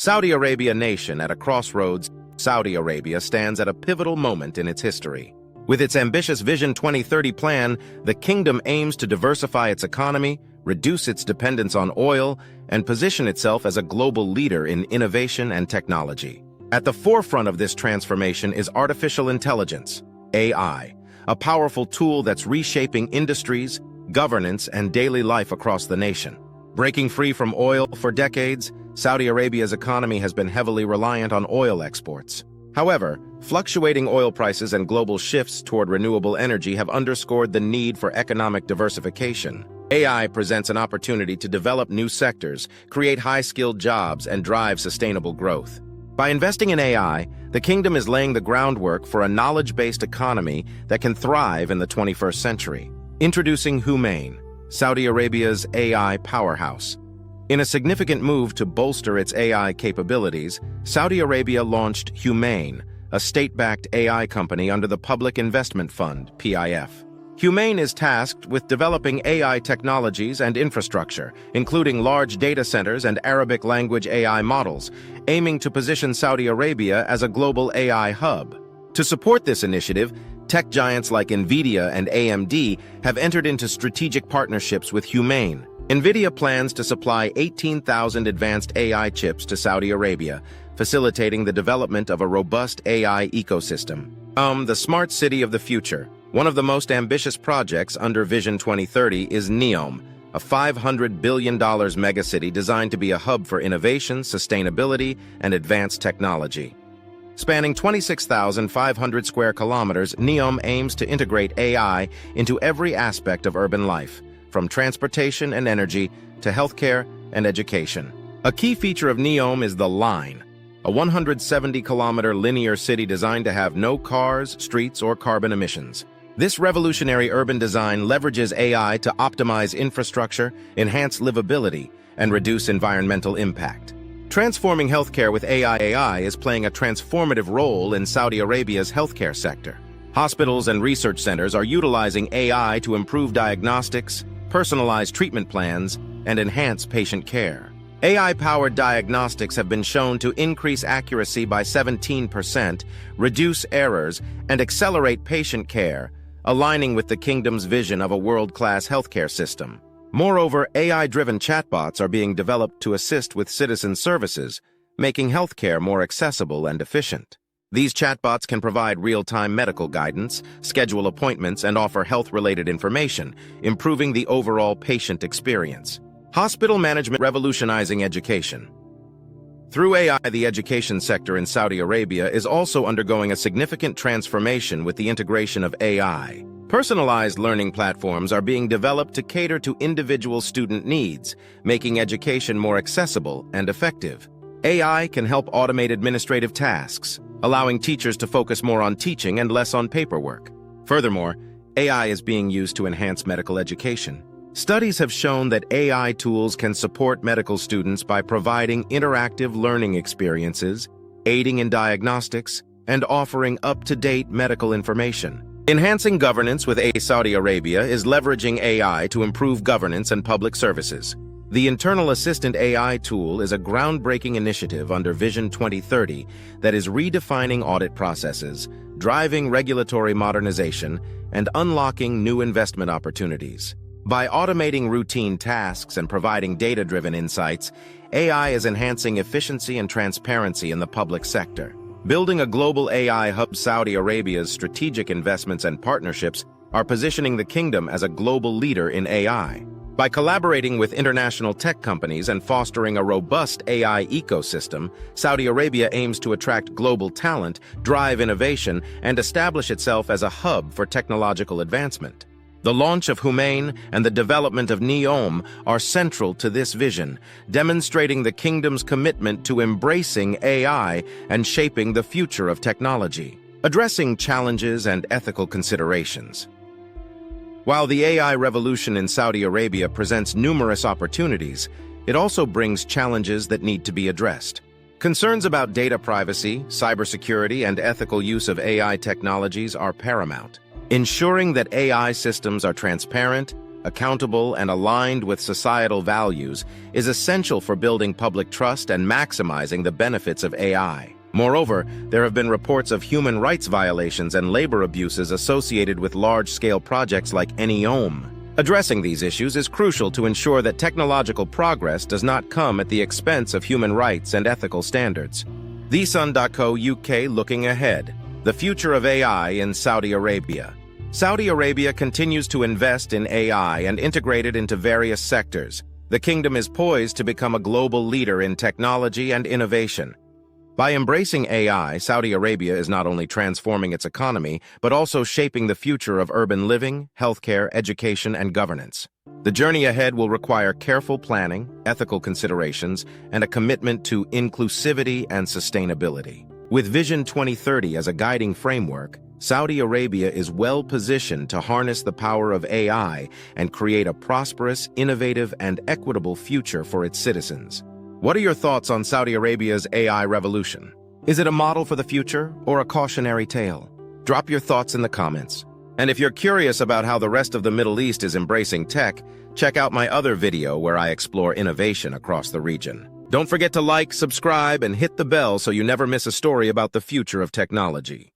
Saudi Arabia nation at a crossroads. Saudi Arabia stands at a pivotal moment in its history. With its ambitious Vision 2030 plan, the kingdom aims to diversify its economy, reduce its dependence on oil, and position itself as a global leader in innovation and technology. At the forefront of this transformation is artificial intelligence, AI, a powerful tool that's reshaping industries, governance, and daily life across the nation. Breaking free from oil for decades, Saudi Arabia's economy has been heavily reliant on oil exports. However, fluctuating oil prices and global shifts toward renewable energy have underscored the need for economic diversification. AI presents an opportunity to develop new sectors, create high-skilled jobs, and drive sustainable growth. By investing in AI, the kingdom is laying the groundwork for a knowledge-based economy that can thrive in the 21st century. Introducing Humane, Saudi Arabia's AI powerhouse. In a significant move to bolster its AI capabilities, Saudi Arabia launched Humane, a state-backed AI company under the Public Investment Fund, PIF. Humane is tasked with developing AI technologies and infrastructure, including large data centers and Arabic language AI models, aiming to position Saudi Arabia as a global AI hub. To support this initiative, tech giants like NVIDIA and AMD have entered into strategic partnerships with Humane. NVIDIA plans to supply 18,000 advanced AI chips to Saudi Arabia, facilitating the development of a robust AI ecosystem. The smart city of the future. One of the most ambitious projects under Vision 2030 is NEOM, a $500 billion megacity designed to be a hub for innovation, sustainability, and advanced technology. Spanning 26,500 square kilometers, NEOM aims to integrate AI into every aspect of urban life, from transportation and energy to healthcare and education. A key feature of NEOM is the Line, a 170-kilometer linear city designed to have no cars, streets, or carbon emissions. This revolutionary urban design leverages AI to optimize infrastructure, enhance livability, and reduce environmental impact. Transforming healthcare with AI is playing a transformative role in Saudi Arabia's healthcare sector. Hospitals and research centers are utilizing AI to improve diagnostics, personalize treatment plans, and enhance patient care. AI-powered diagnostics have been shown to increase accuracy by 17%, reduce errors, and accelerate patient care, aligning with the kingdom's vision of a world-class healthcare system. Moreover, AI-driven chatbots are being developed to assist with citizen services, making healthcare more accessible and efficient. These chatbots can provide real-time medical guidance, schedule appointments, and offer health-related information, improving the overall patient experience. Hospital management revolutionizing education. Through AI, the education sector in Saudi Arabia is also undergoing a significant transformation with the integration of AI. Personalized learning platforms are being developed to cater to individual student needs, making education more accessible and effective. AI can help automate administrative tasks, allowing teachers to focus more on teaching and less on paperwork. Furthermore, AI is being used to enhance medical education. Studies have shown that AI tools can support medical students by providing interactive learning experiences, aiding in diagnostics, and offering up-to-date medical information. Enhancing governance with Saudi Arabia is leveraging AI to improve governance and public services. The Internal Assistant AI tool is a groundbreaking initiative under Vision 2030 that is redefining audit processes, driving regulatory modernization, and unlocking new investment opportunities. By automating routine tasks and providing data-driven insights, AI is enhancing efficiency and transparency in the public sector. Building a global AI hub, Saudi Arabia's strategic investments and partnerships are positioning the kingdom as a global leader in AI. By collaborating with international tech companies and fostering a robust AI ecosystem, Saudi Arabia aims to attract global talent, drive innovation, and establish itself as a hub for technological advancement. The launch of Humane and the development of NEOM are central to this vision, demonstrating the kingdom's commitment to embracing AI and shaping the future of technology. Addressing challenges and ethical considerations. While the AI revolution in Saudi Arabia presents numerous opportunities, it also brings challenges that need to be addressed. Concerns about data privacy, cybersecurity, and ethical use of AI technologies are paramount. Ensuring that AI systems are transparent, accountable, and aligned with societal values is essential for building public trust and maximizing the benefits of AI. Moreover, there have been reports of human rights violations and labor abuses associated with large-scale projects like NEOM. Addressing these issues is crucial to ensure that technological progress does not come at the expense of human rights and ethical standards. TheSun.co UK looking ahead. The future of AI in Saudi Arabia. Saudi Arabia continues to invest in AI and integrate it into various sectors. The kingdom is poised to become a global leader in technology and innovation. By embracing AI, Saudi Arabia is not only transforming its economy, but also shaping the future of urban living, healthcare, education, and governance. The journey ahead will require careful planning, ethical considerations, and a commitment to inclusivity and sustainability. With Vision 2030 as a guiding framework, Saudi Arabia is well-positioned to harness the power of AI and create a prosperous, innovative, and equitable future for its citizens. What are your thoughts on Saudi Arabia's AI revolution? Is it a model for the future or a cautionary tale? Drop your thoughts in the comments. And if you're curious about how the rest of the Middle East is embracing tech, check out my other video where I explore innovation across the region. Don't forget to like, subscribe, and hit the bell so you never miss a story about the future of technology.